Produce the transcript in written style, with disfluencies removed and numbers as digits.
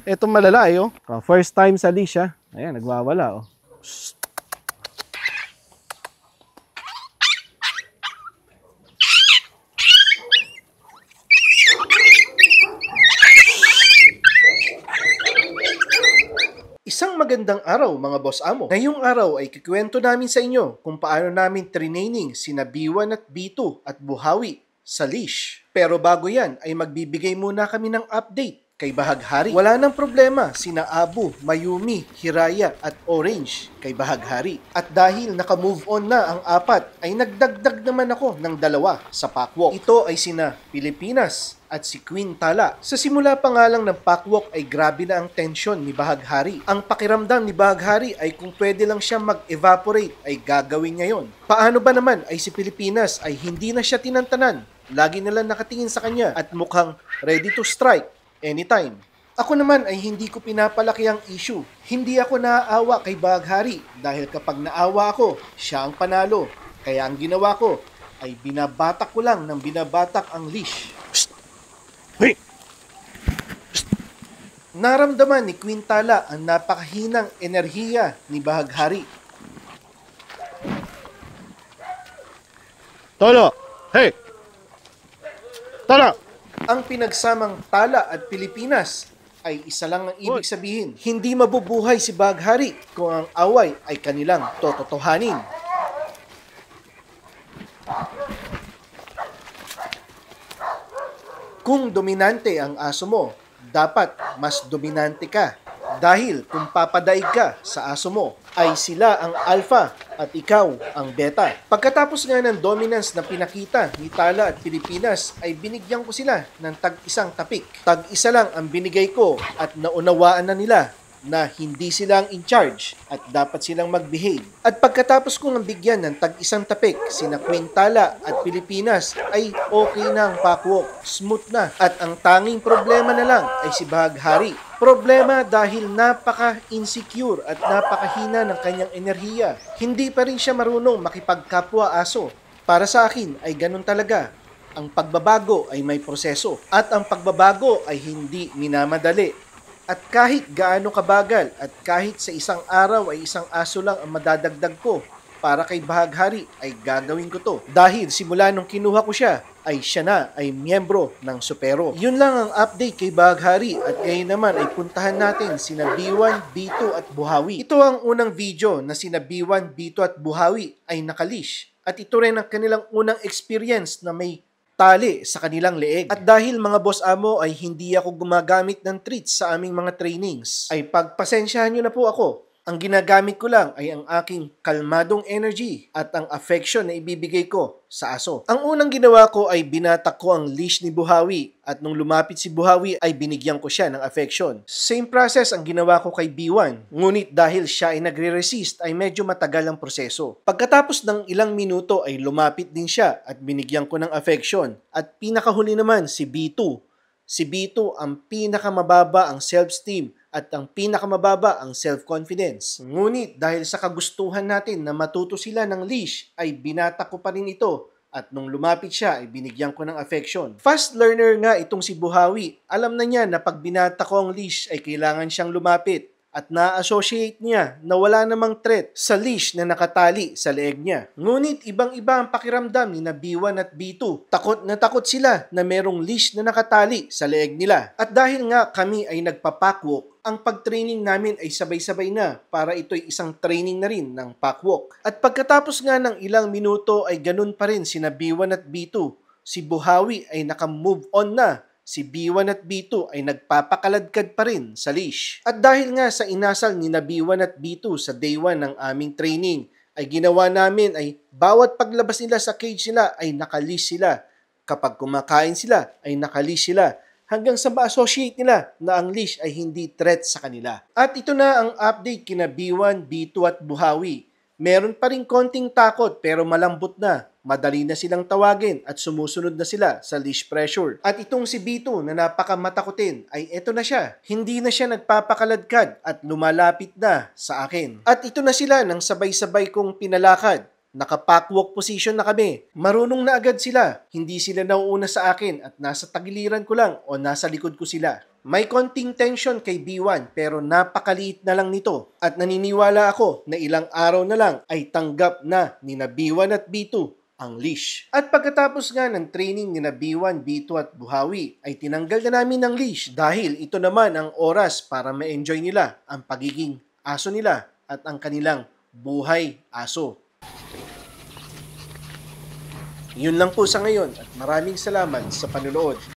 Ito malala eh, oh. First time sa leash, ha. Ayan, nagwawala, oh. Shhh. Isang magandang araw mga boss amo. Ngayong araw ay kikwento namin sa inyo kung paano namin training sina B1 at B2 at Buhawi sa leash. Pero bago yan ay magbibigay muna kami ng update kay Bahaghari. Wala nang problema sina Abu, Mayumi, Hiraya at Orange kay Bahaghari. At dahil naka-move on na ang apat ay nagdagdag naman ako ng dalawa sa packwalk. Ito ay sina Pilipinas at si Queen Tala. Sa simula pa nga lang ng packwalk ay grabe na ang tensyon ni Bahaghari. Ang pakiramdam ni Bahaghari ay kung pwede lang siya mag-evaporate ay gagawin niya yon. Paano ba naman ay si Pilipinas ay hindi na siya tinantanan? Lagi na lang nakatingin sa kanya at mukhang ready to strike anytime. Ako naman ay hindi ko pinapalaki ang issue. Hindi ako naaawa kay Bahaghari dahil kapag naawa ako, siya ang panalo. Kaya ang ginawa ko ay binabatak ko lang ng binabatak ang leash. Hey! Naramdaman ni Queen Tala ang napakahinang enerhiya ni Bahaghari. Tala! Hey! Tala! Ang pinagsamang Tala at Pilipinas ay isa lang ang ibig sabihin. Hindi mabubuhay si Bahaghari kung ang away ay kanilang tototohanin. Kung dominante ang aso mo, dapat mas dominante ka. Dahil kung papadaig ka sa aso mo, ay sila ang alpha at ikaw ang beta. Pagkatapos nga ng dominance na pinakita ni Tala at Pilipinas, ay binigyan ko sila ng tag-isang tapik. Tag-isa lang ang binigay ko at naunawaan na nila na hindi silang in charge at dapat silang mag-behave. At pagkatapos kong bigyan ng tag-isang tapik, sina Queen Tala at Pilipinas ay okay na ang packwalk, smooth na. At ang tanging problema na lang ay si Bahaghari. Problema dahil napaka-insecure at napakahina ng kanyang enerhiya. Hindi pa rin siya marunong makipagkapwa-aso. Para sa akin ay ganun talaga. Ang pagbabago ay may proseso at ang pagbabago ay hindi minamadali. At kahit gaano kabagal at kahit sa isang araw ay isang aso lang ang madadagdag ko para kay Bahaghari ay gagawin ko to. Dahil simula nung kinuha ko siya ay siya na ay miyembro ng Supero. Yun lang ang update kay Bahaghari at ngayon naman ay puntahan natin sina B1, B2 at Buhawi. Ito ang unang video na sina B1, B2 at Buhawi ay nakalish. At ito rin ang kanilang unang experience na may tali sa kanilang leeg. At dahil mga boss amo ay hindi ako gumagamit ng treats sa aming mga trainings, ay pagpasensyahan nyo na po ako. Ang ginagamit ko lang ay ang aking kalmadong energy at ang affection na ibibigay ko sa aso. Ang unang ginawa ko ay binatak ko ang leash ni Buhawi at nung lumapit si Buhawi ay binigyan ko siya ng affection. Same process ang ginawa ko kay B1. Ngunit dahil siya ay nagre-resist ay medyo matagal ang proseso. Pagkatapos ng ilang minuto ay lumapit din siya at binigyan ko ng affection. At pinakahuli naman si B2. Si B2 ang pinakamababa ang self-esteem at ang pinakamababa ang self-confidence. Ngunit dahil sa kagustuhan natin na matuto sila ng leash, ay binatak ko pa rin ito at nung lumapit siya ay binigyan ko ng affection. Fast learner nga itong si Buhawi. Alam na niya na pag binatak ko ang leash ay kailangan siyang lumapit. At na-associate niya na wala namang threat sa leash na nakatali sa leeg niya. Ngunit ibang-iba ang pakiramdam ni na B1 at B2. Takot na takot sila na merong leash na nakatali sa leeg nila. At dahil nga kami ay nagpa-packwalk, ang pag-training namin ay sabay-sabay na para ito'y isang training na rin ng packwalk. At pagkatapos nga ng ilang minuto ay ganun pa rin sina B1 at B2. Si Buhawi ay naka-move on na. Si B1 at B2 ay nagpapakaladkad pa rin sa leash. At dahil nga sa inasal ni na B1 at B2 sa day 1 ng aming training, ay ginawa namin ay bawat paglabas nila sa cage nila ay nakaleash sila. Kapag kumakain sila ay nakaleash sila. Hanggang sa ma-associate nila na ang leash ay hindi threat sa kanila. At ito na ang update kina B1, B2 at Buhawi. Meron pa rin konting takot pero malambot na. Madali na silang tawagin at sumusunod na sila sa leash pressure. At itong si B2 na napakamatakotin ay eto na siya. Hindi na siya nagpapakaladkad at lumalapit na sa akin. At ito na sila nang sabay-sabay kong pinalakad. Naka-packwalk position na kami. Marunong na agad sila. Hindi sila nauuna sa akin at nasa tagiliran ko lang o nasa likod ko sila. May konting tension kay B1 pero napakaliit na lang nito. At naniniwala ako na ilang araw na lang ay tanggap na nina B1 at B2 ang leash. At pagkatapos nga ng training ni na B1, B2 at Buhawi ay tinanggal na namin ang leash dahil ito naman ang oras para ma-enjoy nila ang pagiging aso nila at ang kanilang buhay aso. Yun lang po sa ngayon at maraming salamat sa panunood.